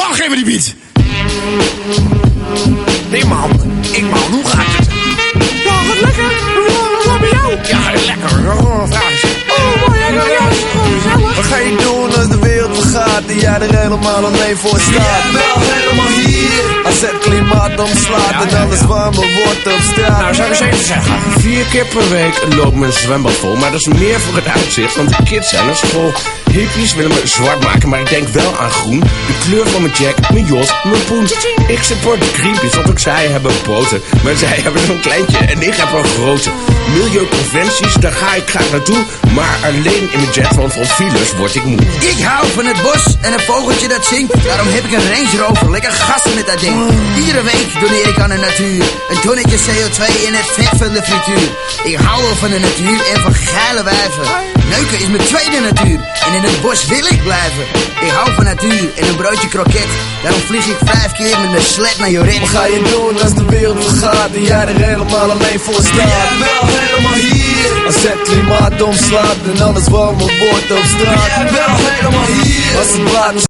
Van, geef me die beat. Nee man, hoe gaat het? Ja, wat lekker. Wat bij jou? Ja, lekker. Oh, mooi. Ja, gezellig. Wat ga je doen als de wereld vergaat en jij er helemaal alleen voor staat? Wel helemaal hier. Als het klimaat omslaat en alles warmer wordt op straat. Nou, zou ik eens even zeggen. 4 keer per week loopt mijn zwembad vol. Maar dat is meer voor het uitzicht, want de kids zijn naar school. Hippies willen me zwart maken, maar ik denk wel aan groen. De kleur van mijn jack, mijn jas, mijn poen. Ik support de Greenpeace, want ook zij hebben poten. Maar zij hebben zo'n kleintje en ik heb een grote. Milieuconventies, daar ga ik graag naartoe. Maar alleen in mijn jet, want van files word ik moe. Ik hou van het bos en een vogeltje dat zingt. Daarom heb ik een Range Rover, lekker gassen met dat ding. Iedere week doneer ik aan de natuur. Een tonnetje CO2 in het vet van de frituur. Ik hou wel van de natuur en van geile wijven. Neuken is mijn tweede natuur en in het bos wil ik blijven. Ik hou van natuur en een broodje kroket. Daarom vlieg ik 5 keer met mijn sled naar Joret. Wat ga je doen als de wereld vergaat en jij er helemaal alleen voor staat? Jij wel helemaal hier. Als het klimaat omslaat en alles warmer wordt op straat. Jij wel helemaal hier. Als het water